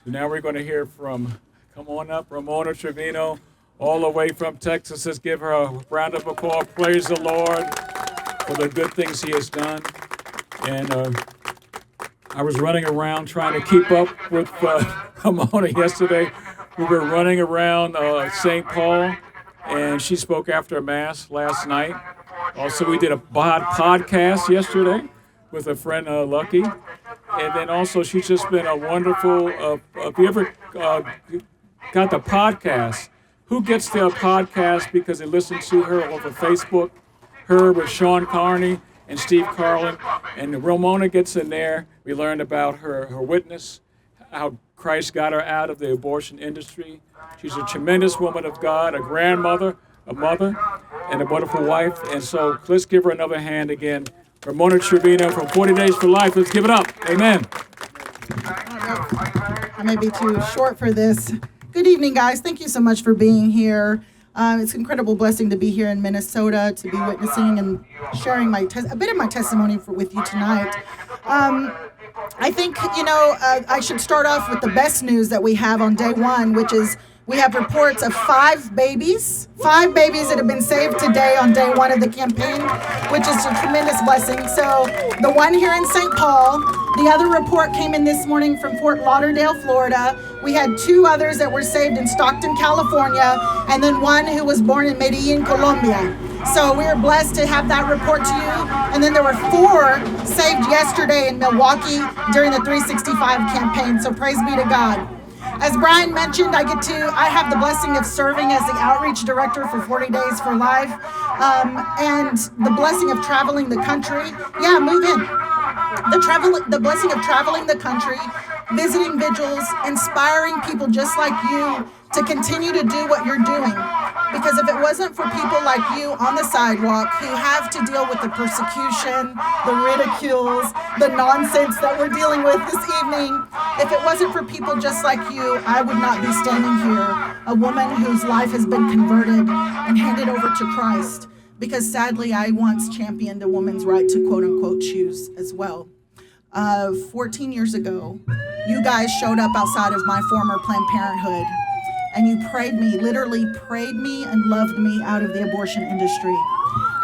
Now we're going to hear from, come on up, Ramona Trevino, all the way from Texas. Let's give her a round of applause. Praise the Lord for the good things he has done. And I was running around trying to keep up with Ramona yesterday. We were running around St. Paul, and she spoke after Mass last night. Also, we did a podcast yesterday with a friend, Lucky. And then also, she's just been a wonderful, if you ever got the podcast, who gets the podcast because they listen to her over Facebook, her with Sean Carney and Steve Carlin, and Ramona gets in there. We learned about her witness, how Christ got her out of the abortion industry. She's a tremendous woman of God, a grandmother, a mother, and a wonderful wife. And so let's give her another hand again. Ramona Trevino from 40 Days for Life. Let's give it up. Amen. I may be too short for this. Good evening, guys. Thank you so much for being here. It's an incredible blessing to be here in Minnesota, to be witnessing and sharing a bit of my testimony with you tonight. I think, I should start off with the best news that we have on day one, which is we have reports of five babies that have been saved today on day one of the campaign, which is a tremendous blessing. So the one here in St. Paul, the other report came in this morning from Fort Lauderdale, Florida. We had two others that were saved in Stockton, California, and then one who was born in Medellin, Colombia. So we are blessed to have that report to you. And then there were 4 saved yesterday in Milwaukee during the 365 campaign. So praise be to God. As Brian mentioned, I have the blessing of serving as the outreach director for 40 Days for Life, and the blessing of traveling the country. Yeah, move in. The blessing of traveling the country, visiting vigils, inspiring people just like you to continue to do what you're doing. Because if it wasn't for people like you on the sidewalk who have to deal with the persecution, the ridicules, the nonsense that we're dealing with this evening, if it wasn't for people just like you, I would not be standing here, a woman whose life has been converted and handed over to Christ. Because sadly, I once championed a woman's right to quote unquote choose as well. 14 years ago, you guys showed up outside of my former Planned Parenthood. And you literally prayed me and loved me out of the abortion industry.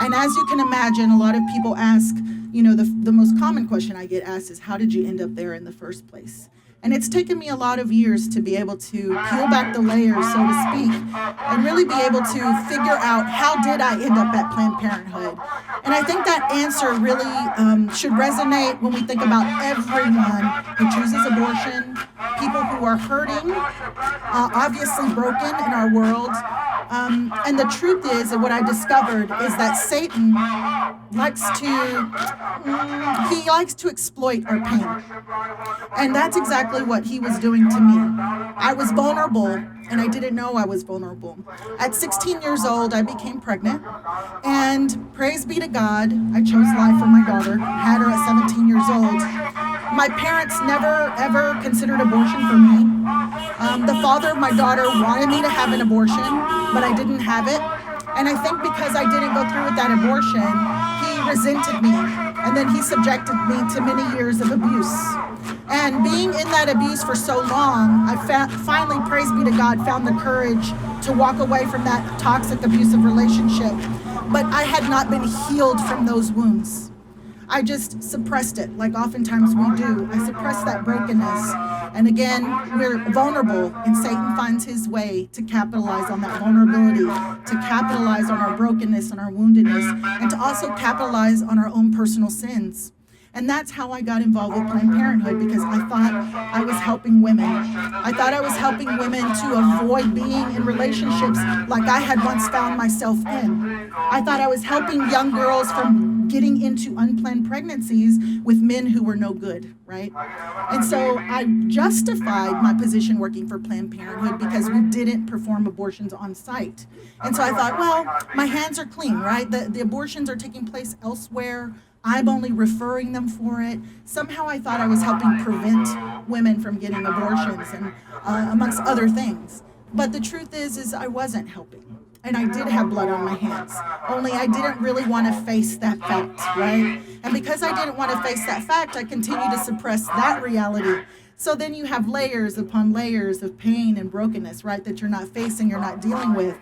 And as you can imagine, a lot of people ask, the most common question I get asked is, how did you end up there in the first place? And it's taken me a lot of years to be able to peel back the layers, so to speak, and really be able to figure out how did I end up at Planned Parenthood. And I think that answer really should resonate when we think about everyone who chooses abortion, people who are hurting, obviously broken in our world. And the truth is, and what I discovered is that Satan likes to exploit our pain. And that's exactly what he was doing to me. I was vulnerable, and I didn't know I was vulnerable. At 16 years old, I became pregnant, and praise be to God, I chose life for my daughter, had her at 17 years old. My parents never, ever considered abortion for me. The father of my daughter wanted me to have an abortion, but I didn't have it. And I think because I didn't go through with that abortion, he resented me. And then he subjected me to many years of abuse. And being in that abuse for so long, I finally, praise be to God, found the courage to walk away from that toxic, abusive relationship. But I had not been healed from those wounds. I just suppressed it, like oftentimes we do. I suppressed that brokenness. And again, we're vulnerable, and Satan finds his way to capitalize on that vulnerability, to capitalize on our brokenness and our woundedness, and to also capitalize on our own personal sins. And that's how I got involved with Planned Parenthood, because I thought I was helping women. I thought I was helping women to avoid being in relationships like I had once found myself in. I thought I was helping young girls from getting into unplanned pregnancies with men who were no good, right? And so I justified my position working for Planned Parenthood because we didn't perform abortions on site. And so I thought, well, my hands are clean, right? The abortions are taking place elsewhere. I'm only referring them for it. Somehow I thought I was helping prevent women from getting abortions and amongst other things. But the truth is I wasn't helping. And I did have blood on my hands. Only I didn't really want to face that fact, right? And because I didn't want to face that fact, I continued to suppress that reality. So then you have layers upon layers of pain and brokenness, right, that you're not facing, you're not dealing with.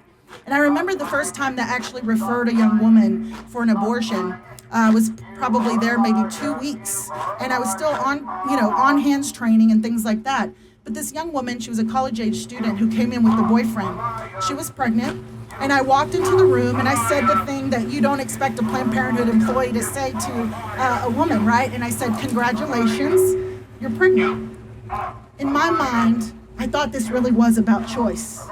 And I remember the first time that actually referred a young woman for an abortion. Was probably there maybe 2 weeks, and I was still on hands training and things like that. But this young woman, she was a college-age student who came in with a boyfriend. She was pregnant, and I walked into the room and I said the thing that you don't expect a Planned Parenthood employee to say to a woman, right? And I said, "Congratulations, you're pregnant." In my mind, I thought this really was about choice,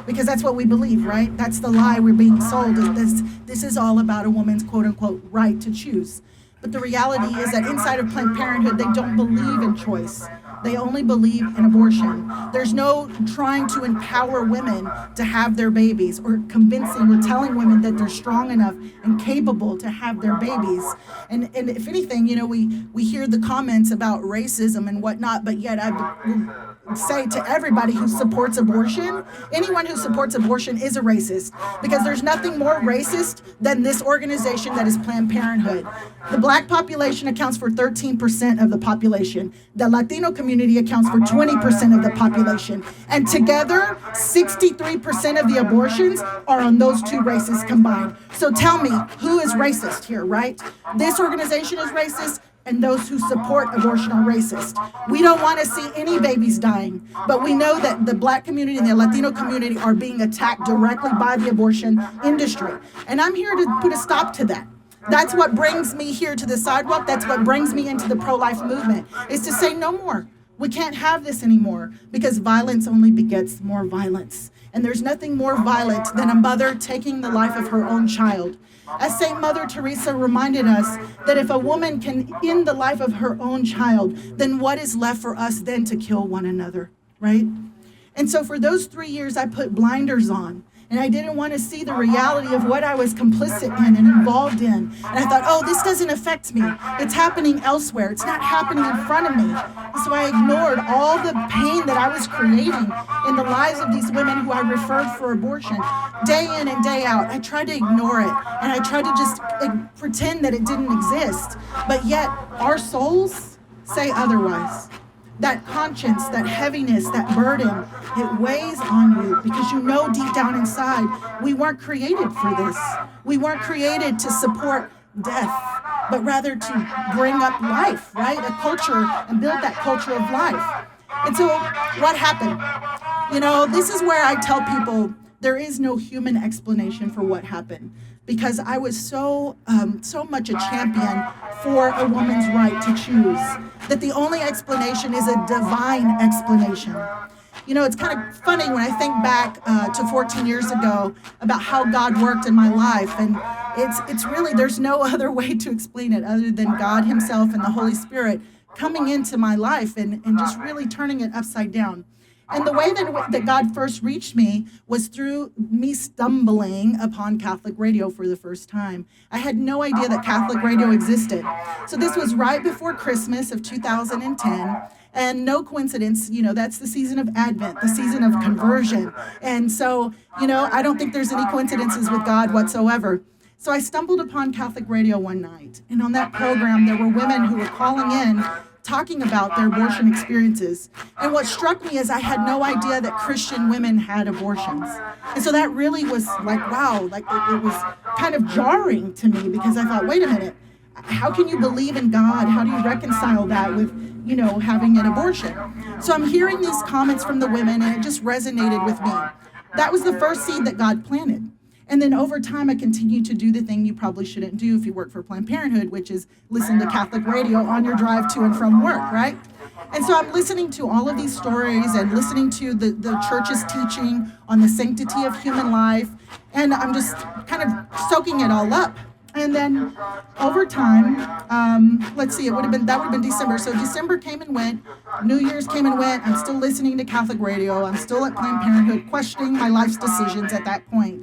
because that's what we believe, right? That's the lie we're being sold. This is all about a woman's quote-unquote right to choose. But the reality is that inside of Planned Parenthood, they don't believe in choice. They only believe in abortion. There's no trying to empower women to have their babies, or convincing or telling women that they're strong enough and capable to have their babies. And if anything, we hear the comments about racism and whatnot, but yet I say to everybody who supports abortion, anyone who supports abortion is a racist, because there's nothing more racist than this organization that is Planned Parenthood. The Black population accounts for 13% of the population. The Latino community accounts for 20% of the population. And together, 63% of the abortions are on those two races combined. So tell me, who is racist here, right? This organization is racist, and those who support abortion are racist. We don't want to see any babies dying, but we know that the Black community and the Latino community are being attacked directly by the abortion industry. And I'm here to put a stop to that. That's what brings me here to the sidewalk. That's what brings me into the pro-life movement, is to say no more. We can't have this anymore, because violence only begets more violence. And there's nothing more violent than a mother taking the life of her own child. As St. Mother Teresa reminded us, that if a woman can end the life of her own child, then what is left for us then to kill one another, right? And so for those 3 years, I put blinders on. And I didn't want to see the reality of what I was complicit in and involved in. And I thought, oh, this doesn't affect me. It's happening elsewhere. It's not happening in front of me. So I ignored all the pain that I was creating in the lives of these women who I referred for abortion. Day in and day out, I tried to ignore it. And I tried to just pretend that it didn't exist. But yet, our souls say otherwise. That conscience, that heaviness, that burden, it weighs on you, because you know deep down inside, we weren't created for this. We weren't created to support death, but rather to bring up life, right? A culture, and build that culture of life. And so what happened? This is where I tell people there is no human explanation for what happened, because I was so much a champion for a woman's right to choose, that the only explanation is a divine explanation. It's kind of funny when I think back to 14 years ago about how God worked in my life, and it's really, there's no other way to explain it other than God himself and the Holy Spirit coming into my life and just really turning it upside down. And the way that God first reached me was through me stumbling upon Catholic radio for the first time. I had no idea that Catholic radio existed. So this was right before Christmas of 2010. And no coincidence, that's the season of Advent, the season of conversion. And so, I don't think there's any coincidences with God whatsoever. So I stumbled upon Catholic radio one night. And on that program, there were women who were calling in, talking about their abortion experiences. And what struck me is I had no idea that Christian women had abortions. And so that really was like, wow, like it was kind of jarring to me, because I thought, wait a minute, how can you believe in God? How do you reconcile that with, having an abortion? So I'm hearing these comments from the women, and it just resonated with me. That was the first seed that God planted. And then over time, I continued to do the thing you probably shouldn't do if you work for Planned Parenthood, which is listen to Catholic radio on your drive to and from work, right? And so I'm listening to all of these stories and listening to the church's teaching on the sanctity of human life. And I'm just kind of soaking it all up. And then over time, let's see, that would have been December. So December came and went, New Year's came and went. I'm still listening to Catholic radio. I'm still at Planned Parenthood, questioning my life's decisions at that point.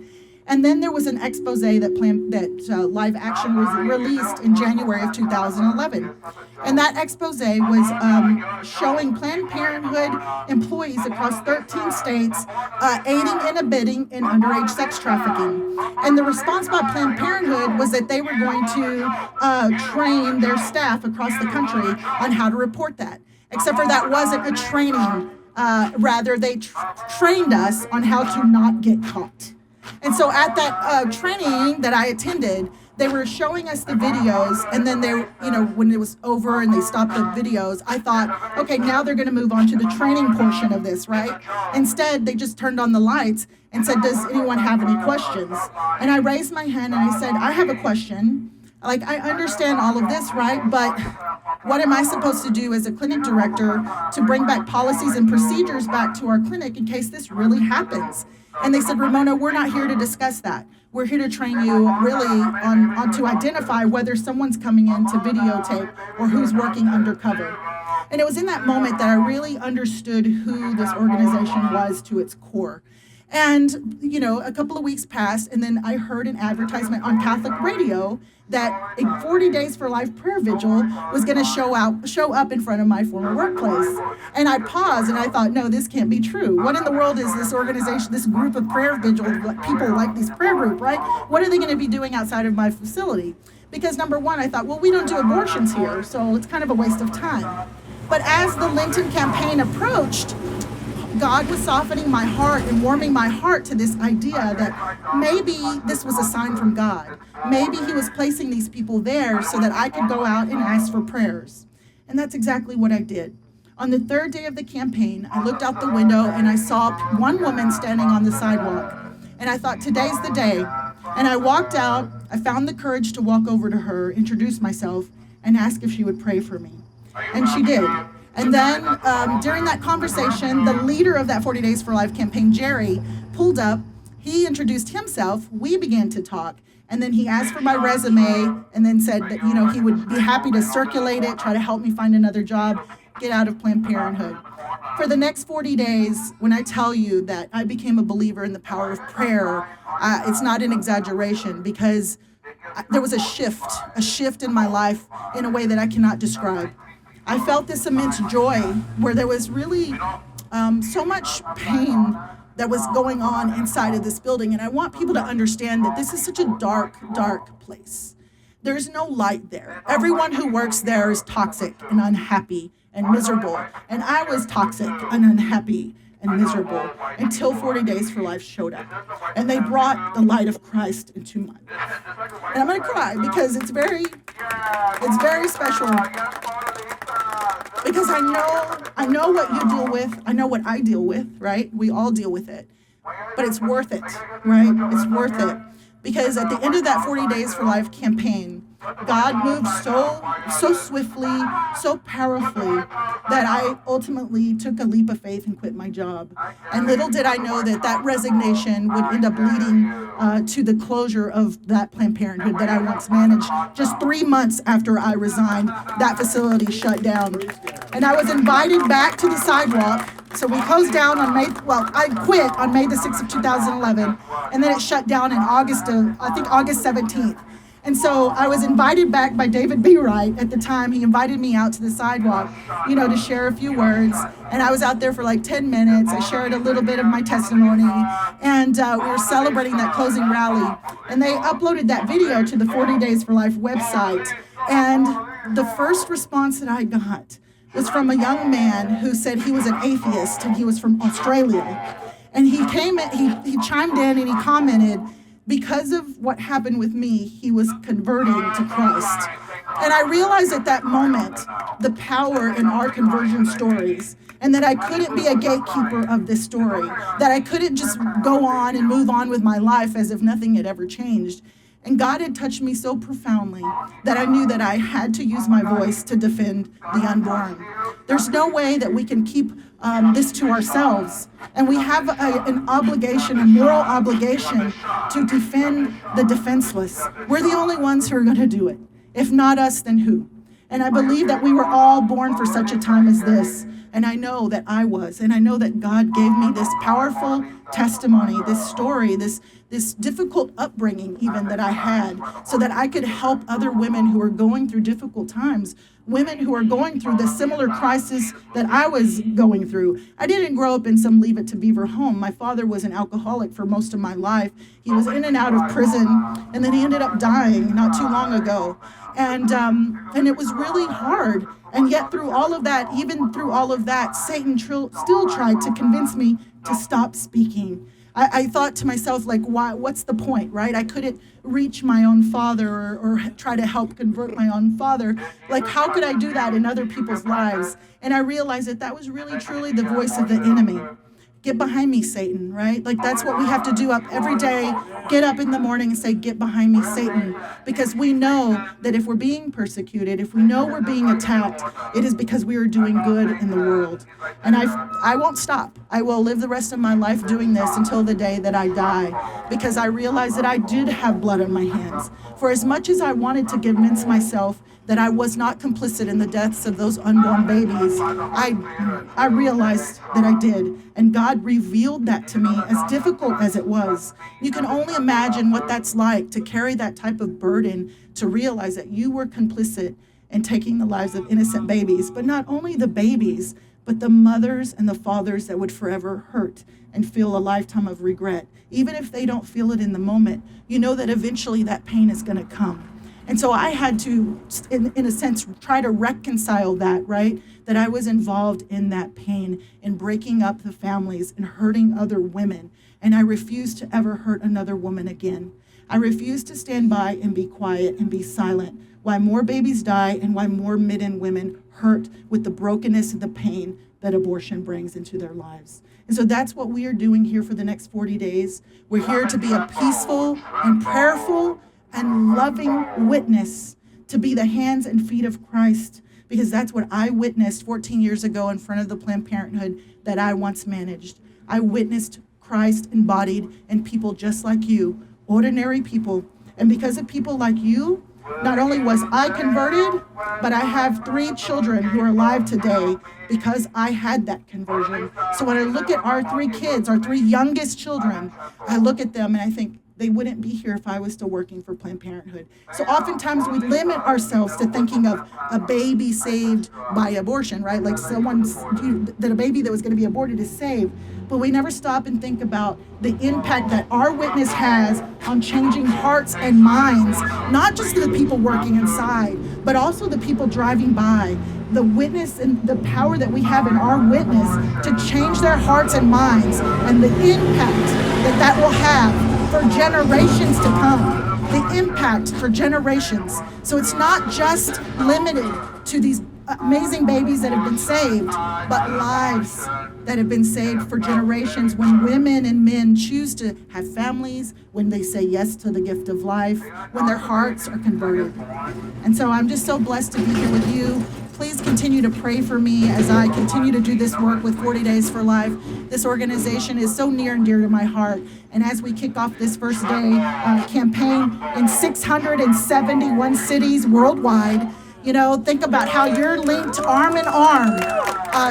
And then there was an expose that Live Action was released in January of 2011. And that expose was showing Planned Parenthood employees across 13 states aiding and abetting in underage sex trafficking. And the response by Planned Parenthood was that they were going to train their staff across the country on how to report that. except for that wasn't a training. Rather, they trained us on how to not get caught. And so at that training that I attended, they were showing us the videos, and then when it was over and they stopped the videos, I thought, okay, now they're going to move on to the training portion of this, right? Instead, they just turned on the lights and said, does anyone have any questions? And I raised my hand and I said, I have a question. Like, I understand all of this, right? But what am I supposed to do as a clinic director to bring back policies and procedures back to our clinic in case this really happens? And they said, Ramona, we're not here to discuss that. We're here to train you really on to identify whether someone's coming in to videotape or who's working undercover. And it was in that moment that I really understood who this organization was to its core. And, a couple of weeks passed, and then I heard an advertisement on Catholic radio that a 40 Days for Life prayer vigil was going to show up in front of my former workplace. And I paused and I thought, no, this can't be true. What in the world is this organization, this group of prayer vigil, people like this prayer group, right? What are they going to be doing outside of my facility? Because number one, I thought, well, we don't do abortions here, so it's kind of a waste of time. But as the Lenten campaign approached, God was softening my heart and warming my heart to this idea that maybe this was a sign from God. Maybe he was placing these people there so that I could go out and ask for prayers. And that's exactly what I did. On the third day of the campaign, I looked out the window and I saw one woman standing on the sidewalk. And I thought, today's the day. And I walked out, I found the courage to walk over to her, introduce myself, and ask if she would pray for me. And she did. And then during that conversation, the leader of that 40 Days for Life campaign, Jerry, pulled up. He introduced himself. We began to talk. And then he asked for my resume and then said that, he would be happy to circulate it, try to help me find another job, get out of Planned Parenthood. For the next 40 days, when I tell you that I became a believer in the power of prayer, it's not an exaggeration, because there was a shift in my life in a way that I cannot describe. I felt this immense joy where there was really so much pain that was going on inside of this building. And I want people to understand that this is such a dark, dark place. There's no light there. Everyone who works there is toxic and unhappy and miserable. And I was toxic and unhappy and miserable until 40 Days for Life showed up. And they brought the light of Christ into my life. And I'm going to cry because it's very special. Because I know what you deal with. I know what I deal with, right? We all deal with it. But it's worth it, right? It's worth it. Because at the end of that 40 Days for Life campaign, God moved so swiftly, so powerfully, that I ultimately took a leap of faith and quit my job. And little did I know that resignation would end up leading to the closure of that Planned Parenthood that I once managed. Just 3 months after I resigned, that facility shut down. And I was invited back to the sidewalk. So we closed down on I quit on May the 6th of 2011, and then it shut down in August 17th. And so I was invited back by David B. Wright at the time. He invited me out to the sidewalk, to share a few words. And I was out there for like 10 minutes. I shared a little bit of my testimony. And we were celebrating that closing rally. And they uploaded that video to the 40 Days for Life website. And the first response that I got was from a young man who said he was an atheist and he was from Australia. And he chimed in and he commented, because of what happened with me, he was converting to Christ. And I realized at that moment the power in our conversion stories, and that I couldn't be a gatekeeper of this story, that I couldn't just go on and move on with my life as if nothing had ever changed. And God had touched me so profoundly that I knew that I had to use my voice to defend the unborn. There's no way that we can keep this to ourselves. And we have an obligation, a moral obligation, to defend the defenseless. We're the only ones who are going to do it. If not us, then who? And I believe that we were all born for such a time as this. And I know that I was. And I know that God gave me this powerful testimony, this story, this difficult upbringing even that I had, so that I could help other women who are going through difficult times, women who are going through the similar crisis that I was going through. I didn't grow up in some Leave It to Beaver home. My father was an alcoholic for most of my life. He was in and out of prison, and then he ended up dying not too long ago. And it was really hard. And yet through all of that, even through all of that, Satan still tried to convince me to stop speaking. I thought to myself, like, what's the point, right? I couldn't reach my own father or try to help convert my own father. Like, how could I do that in other people's lives? And I realized that was really, truly the voice of the enemy. Get behind me, Satan, right? Like, that's what we have to do up every day. Get up in the morning and say, get behind me, Satan. Because we know that if we're being persecuted, if we know we're being attacked, it is because we are doing good in the world. And I won't stop. I will live the rest of my life doing this until the day that I die, because I realized that I did have blood on my hands. For as much as I wanted to convince myself that I was not complicit in the deaths of those unborn babies, I realized that I did. And God revealed that to me, as difficult as it was. You can only imagine what that's like, to carry that type of burden, to realize that you were complicit in taking the lives of innocent babies. But not only the babies, but the mothers and the fathers that would forever hurt and feel a lifetime of regret. Even if they don't feel it in the moment, you know that eventually that pain is going to come. And so I had to, in a sense, try to reconcile that, right? That I was involved in that pain, in breaking up the families and hurting other women. And I refused to ever hurt another woman again. I refused to stand by and be quiet and be silent while more babies die and while more men and women hurt with the brokenness and the pain that abortion brings into their lives. And so that's what we are doing here for the next 40 days. We're here to be a peaceful and prayerful and loving witness, to be the hands and feet of Christ, because that's what I witnessed 14 years ago in front of the Planned Parenthood that I once managed. I witnessed Christ embodied in people just like you, ordinary people. And because of people like you, not only was I converted, but I have 3 children who are alive today because I had that conversion. So when I look at our 3 kids, our 3 youngest children, I look at them and I think, they wouldn't be here if I was still working for Planned Parenthood. So oftentimes we limit ourselves to thinking of a baby saved by abortion, right? Like that a baby that was going to be aborted is saved. But we never stop and think about the impact that our witness has on changing hearts and minds, not just the people working inside, but also the people driving by. The witness and the power that we have in our witness to change their hearts and minds, and the impact that will have for generations to come, the impact for generations. So it's not just limited to these amazing babies that have been saved, but lives that have been saved for generations when women and men choose to have families, when they say yes to the gift of life, when their hearts are converted. And so I'm just so blessed to be here with you. Please continue to pray for me as I continue to do this work with 40 Days for Life. This organization is so near and dear to my heart. And as we kick off this first day campaign in 671 cities worldwide, you know, think about how you're linked arm in arm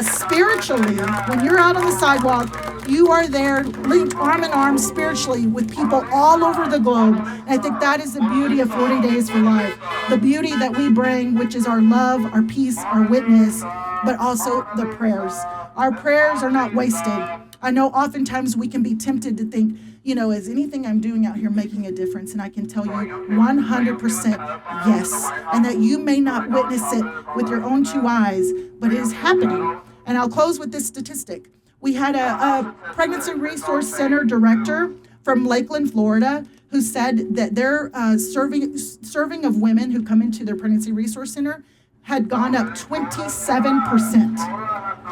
spiritually. When you're out on the sidewalk, you are there linked arm in arm spiritually with people all over the globe. And I think that is the beauty of 40 Days for Life. The beauty that we bring, which is our love, our peace, our witness, but also the prayers. Our prayers are not wasted. I know oftentimes we can be tempted to think, you know, is anything I'm doing out here making a difference? And I can tell you 100% yes. And that you may not witness it with your own 2 eyes, but it is happening. And I'll close with this statistic. We had a Pregnancy Resource Center director from Lakeland, Florida, who said that their serving of women who come into their Pregnancy Resource Center had gone up 27%.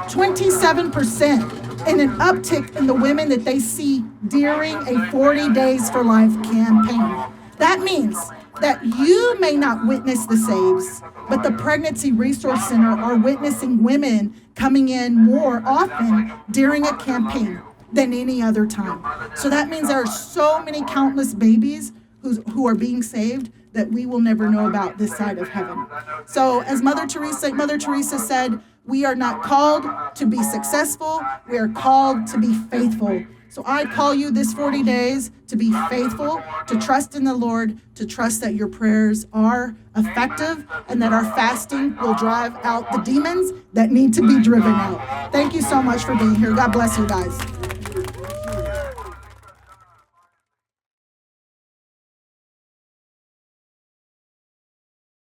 27% in an uptick in the women that they see during a 40 Days for Life campaign. That means that you may not witness the saves, but the Pregnancy Resource Center are witnessing women coming in more often during a campaign than any other time. So that means there are so many countless babies who are being saved that we will never know about this side of heaven. So as Mother Teresa said, we are not called to be successful, we are called to be faithful. So I call you this 40 days to be faithful, to trust in the Lord, to trust that your prayers are effective, and that our fasting will drive out the demons that need to be driven out. Thank you so much for being here. God bless you guys.